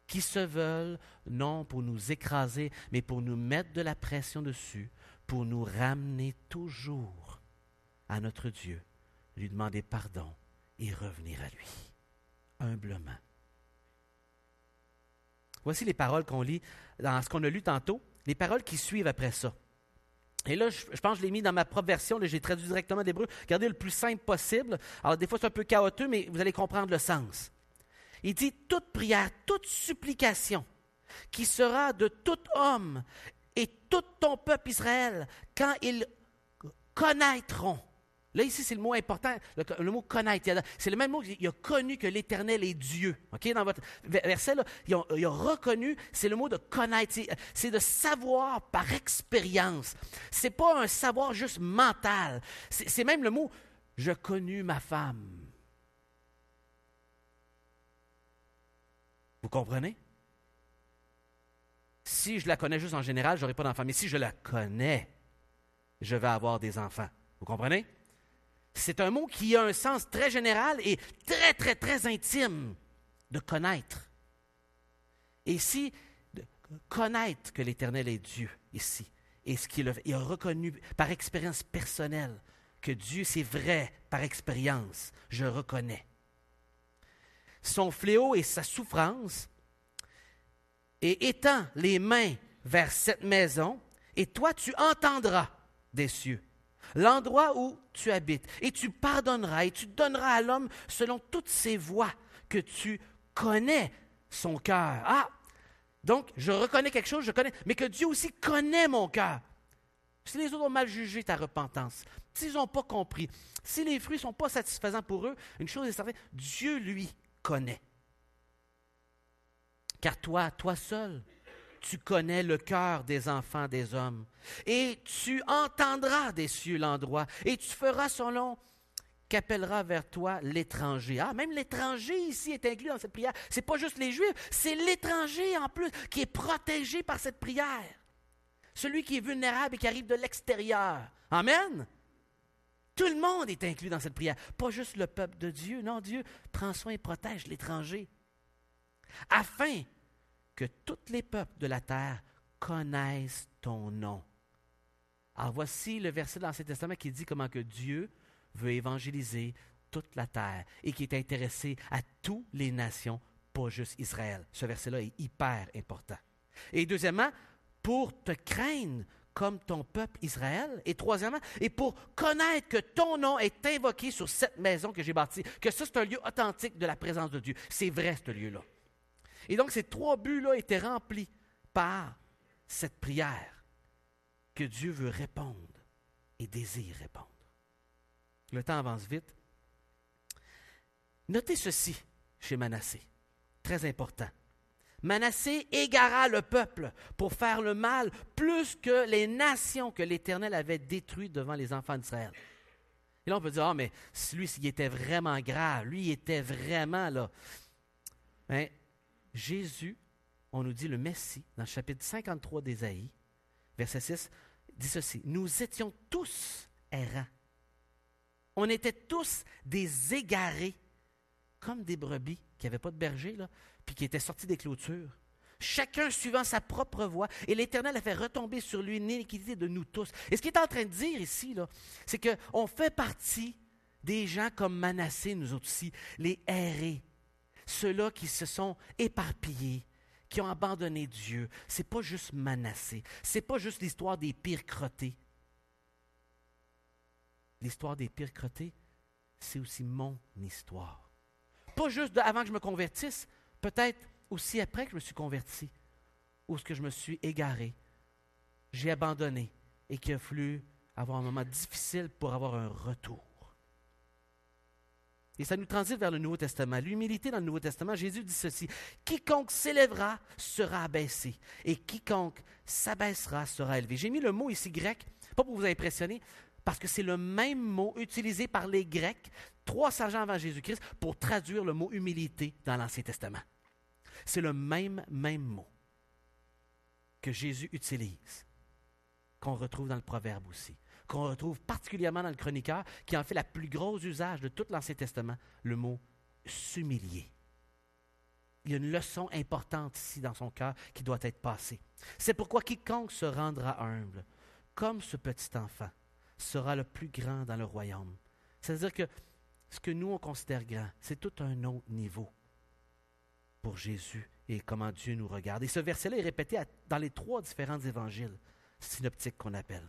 Qui se veulent, non pour nous écraser, mais pour nous mettre de la pression dessus, pour nous ramener toujours à notre Dieu, lui demander pardon et revenir à lui, humblement. Voici les paroles qu'on lit dans ce qu'on a lu tantôt, les paroles qui suivent après ça. Et là, je pense que je l'ai mis dans ma propre version, là, j'ai traduit directement d'hébreu, regardez le plus simple possible. Alors des fois c'est un peu chaotique, mais vous allez comprendre le sens. Il dit, toute prière, toute supplication qui sera de tout homme et tout ton peuple Israël, quand ils connaîtront. Là, ici, c'est le mot important, le mot connaître. C'est le même mot, il a connu que l'Éternel est Dieu. Okay? Dans votre verset, là, il a reconnu, c'est le mot de connaître. C'est de savoir par expérience. Ce n'est pas un savoir juste mental. C'est même le mot, je connus ma femme. Vous comprenez? Si je la connais juste en général, je n'aurai pas d'enfant. Mais si je la connais, je vais avoir des enfants. Vous comprenez? C'est un mot qui a un sens très général et très, très, très intime de connaître. Et ici, de connaître que l'Éternel est Dieu, ici. Et ce qu'il a reconnu par expérience personnelle, que Dieu, c'est vrai par expérience, je reconnais. Son fléau et sa souffrance, et étends les mains vers cette maison, et toi tu entendras des cieux l'endroit où tu habites, et tu pardonneras, et tu donneras à l'homme selon toutes ses voies, que tu connais son cœur. Ah! Donc, je reconnais quelque chose, je connais, mais que Dieu aussi connaît mon cœur. Si les autres ont mal jugé ta repentance, s'ils n'ont pas compris, si les fruits ne sont pas satisfaisants pour eux, une chose est certaine, Dieu, lui, connaît. Car toi seul, tu connais le cœur des enfants des hommes. Et tu entendras des cieux l'endroit, et tu feras selon qu'appellera vers toi l'étranger. Ah, même l'étranger ici est inclus dans cette prière. Ce n'est pas juste les Juifs, c'est l'étranger en plus qui est protégé par cette prière. Celui qui est vulnérable et qui arrive de l'extérieur. Amen. Tout le monde est inclus dans cette prière. Pas juste le peuple de Dieu. Non, Dieu prend soin et protège l'étranger. Afin que tous les peuples de la terre connaissent ton nom. Alors voici le verset de l'Ancien Testament qui dit comment que Dieu veut évangéliser toute la terre et qui est intéressé à toutes les nations, pas juste Israël. Ce verset-là est hyper important. Et deuxièmement, pour te craindre comme ton peuple Israël. Et troisièmement, et pour connaître que ton nom est invoqué sur cette maison que j'ai bâtie, que ça, c'est un lieu authentique de la présence de Dieu. C'est vrai, ce lieu-là. Et donc, ces trois buts-là étaient remplis par cette prière que Dieu veut répondre et désire répondre. Le temps avance vite. Notez ceci chez Manassé, très important. Manassé égara le peuple pour faire le mal plus que les nations que l'Éternel avait détruites devant les enfants d'Israël. Et là, on peut dire, ah, mais lui, il était vraiment grave, lui, il était vraiment là. Mais Jésus, on nous dit le Messie, dans le chapitre 53 d'Ésaïe, verset 6, dit ceci, « Nous étions tous errants. On était tous des égarés, comme des brebis qui n'avaient pas de berger, là, puis qui étaient sortis des clôtures. Chacun suivant sa propre voie, et l'Éternel a fait retomber sur lui une iniquité de nous tous. » Et ce qu'il est en train de dire ici, là, c'est qu'on fait partie des gens comme Manassé, nous autres aussi, les errés, ceux-là qui se sont éparpillés, qui ont abandonné Dieu. Ce n'est pas juste Manassé, ce n'est pas juste l'histoire des pires crottés. L'histoire des pires crottés, c'est aussi mon histoire. Pas juste avant que je me convertisse, peut-être aussi après que je me suis converti, où ce que je me suis égaré, j'ai abandonné et qu'il a fallu avoir un moment difficile pour avoir un retour. Et ça nous transite vers le Nouveau Testament. L'humilité dans le Nouveau Testament, Jésus dit ceci, « Quiconque s'élèvera sera abaissé, et quiconque s'abaissera sera élevé. » J'ai mis le mot ici grec, pas pour vous impressionner, parce que c'est le même mot utilisé par les Grecs 300 ans avant Jésus-Christ pour traduire le mot humilité dans l'Ancien Testament. C'est le même mot que Jésus utilise, qu'on retrouve dans le Proverbe aussi, qu'on retrouve particulièrement dans le Chroniqueur, qui en fait la plus grosse usage de tout l'Ancien Testament, le mot s'humilier. Il y a une leçon importante ici dans son cœur qui doit être passée. C'est pourquoi quiconque se rendra humble, comme ce petit enfant, sera le plus grand dans le royaume. C'est-à-dire que ce que nous, on considère grand, c'est tout un autre niveau pour Jésus et comment Dieu nous regarde. Et ce verset-là est répété dans les 3 différents évangiles synoptiques qu'on appelle.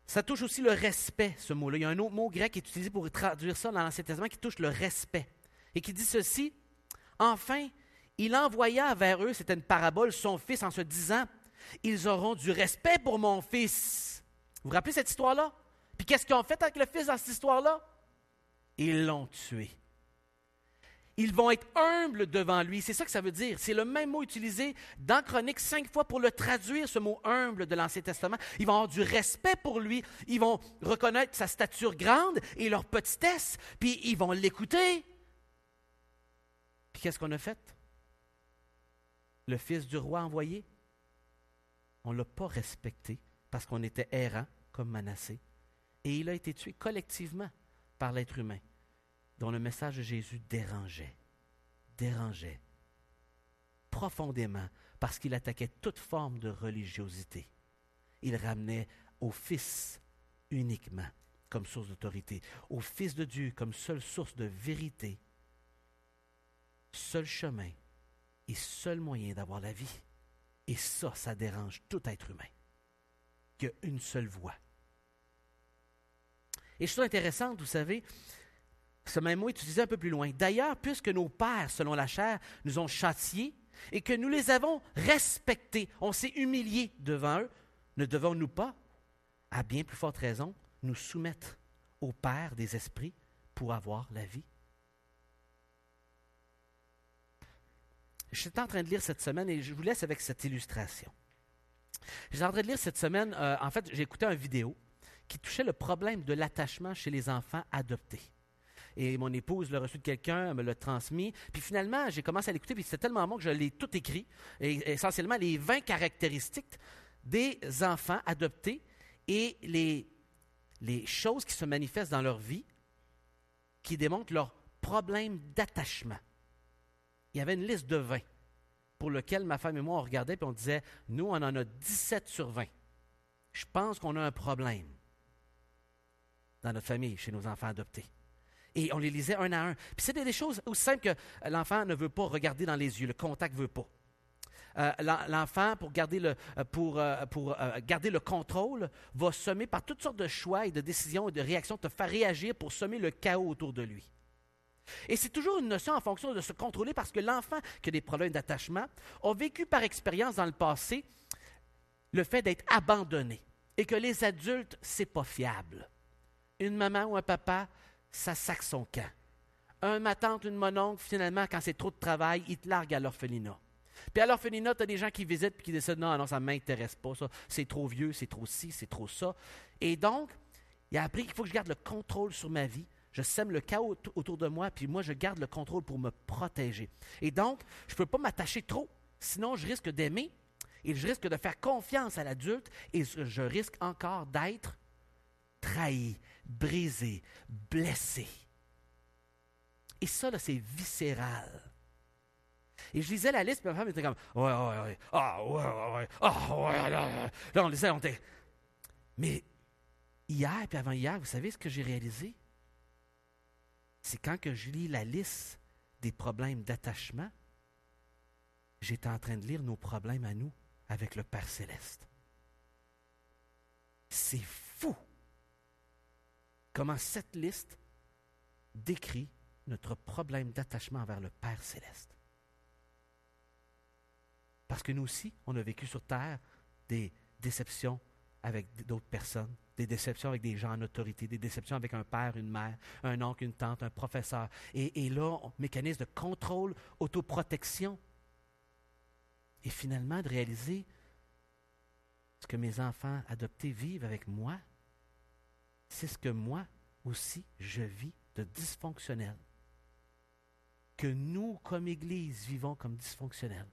Ça touche aussi le respect, ce mot-là. Il y a un autre mot grec qui est utilisé pour traduire ça dans l'Ancien Testament qui touche le respect et qui dit ceci, « Enfin, il envoya vers eux, c'était une parabole, son fils en se disant, « Ils auront du respect pour mon fils. » Vous vous rappelez cette histoire-là? Puis qu'est-ce qu'ils ont fait avec le fils dans cette histoire-là? Ils l'ont tué. Ils vont être humbles devant lui. C'est ça que ça veut dire. C'est le même mot utilisé dans Chronique 5 fois pour le traduire, ce mot humble de l'Ancien Testament. Ils vont avoir du respect pour lui. Ils vont reconnaître sa stature grande et leur petitesse. Puis ils vont l'écouter. Puis qu'est-ce qu'on a fait? Le fils du roi envoyé, on ne l'a pas respecté parce qu'on était errant, comme Manassé. Et il a été tué collectivement par l'être humain, dont le message de Jésus dérangeait profondément, parce qu'il attaquait toute forme de religiosité. Il ramenait au Fils uniquement comme source d'autorité, au Fils de Dieu comme seule source de vérité, seul chemin et seul moyen d'avoir la vie. Et ça dérange tout être humain, qu'il y a une seule voie. Et je trouve intéressant, vous savez, ce même mot est utilisé un peu plus loin. D'ailleurs, puisque nos pères, selon la chair, nous ont châtiés et que nous les avons respectés, on s'est humiliés devant eux, ne devons-nous pas, à bien plus forte raison, nous soumettre au Père des esprits pour avoir la vie? j'étais en train de lire cette semaine et je vous laisse avec cette illustration. J'étais en train de lire cette semaine, en fait, j'ai écouté une vidéo qui touchait le problème de l'attachement chez les enfants adoptés. Et mon épouse l'a reçu de quelqu'un, elle me l'a transmis. Puis finalement, j'ai commencé à l'écouter, puis c'était tellement bon que je l'ai tout écrit. Et essentiellement, les 20 caractéristiques des enfants adoptés et les choses qui se manifestent dans leur vie qui démontrent leur problème d'attachement. Il y avait une liste de 20 pour lequel ma femme et moi, on regardait puis on disait, nous, on en a 17 sur 20. Je pense qu'on a un problème dans notre famille, chez nos enfants adoptés. Et on les lisait un à un. Puis c'est des choses aussi simples que l'enfant ne veut pas regarder dans les yeux, le contact ne veut pas. L'enfant, pour garder le contrôle, va semer par toutes sortes de choix et de décisions et de réactions, te faire réagir pour semer le chaos autour de lui. Et c'est toujours une notion en fonction de se contrôler parce que l'enfant qui a des problèmes d'attachement a vécu par expérience dans le passé le fait d'être abandonné et que les adultes, c'est pas fiable. Une maman ou un papa, ça sac son camp. Ma tante, une mononcle, finalement, quand c'est trop de travail, ils te larguent à l'orphelinat. Puis à l'orphelinat, tu as des gens qui visitent et qui décident non, ça ne m'intéresse pas, ça. C'est trop vieux, c'est trop ci, c'est trop ça. Et donc, il a appris qu'il faut que je garde le contrôle sur ma vie. Je sème le chaos autour de moi, puis moi, je garde le contrôle pour me protéger. Et donc, je ne peux pas m'attacher trop, sinon je risque d'aimer et je risque de faire confiance à l'adulte et je risque encore d'être trahi, brisé, blessé. Et ça, là, c'est viscéral. Et je lisais la liste, puis ma femme était comme « Ouais, là, on lisait, on était... » Mais hier, puis avant-hier, vous savez ce que j'ai réalisé? C'est quand que je lis la liste des problèmes d'attachement, j'étais en train de lire nos problèmes à nous avec le Père Céleste. C'est fou comment cette liste décrit notre problème d'attachement envers le Père Céleste. Parce que nous aussi, on a vécu sur Terre des déceptions avec d'autres personnes, des déceptions avec des gens en autorité, des déceptions avec un père, une mère, un oncle, une tante, un professeur. Et là, mécanisme de contrôle, autoprotection. Et finalement, de réaliser ce que mes enfants adoptés vivent avec moi, c'est ce que moi aussi, je vis de dysfonctionnel. Que nous, comme Église, vivons comme dysfonctionnels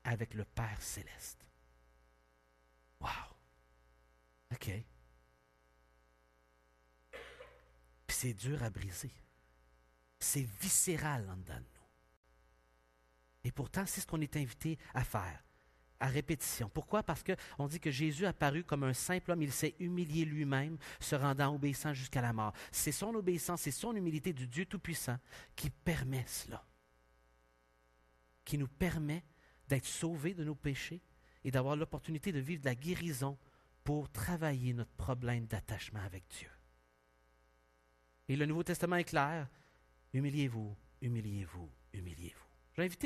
avec le Père Céleste. Wow! OK. Puis c'est dur à briser. C'est viscéral en dedans de nous. Et pourtant, c'est ce qu'on est invité à faire, à répétition. Pourquoi? Parce qu'on dit que Jésus apparut comme un simple homme, il s'est humilié lui-même, se rendant obéissant jusqu'à la mort. C'est son obéissance, c'est son humilité du Dieu Tout-Puissant qui permet cela. Qui nous permet d'être sauvés de nos péchés et d'avoir l'opportunité de vivre de la guérison pour travailler notre problème d'attachement avec Dieu. Et le Nouveau Testament est clair. Humiliez-vous, humiliez-vous, humiliez-vous. J'ai invité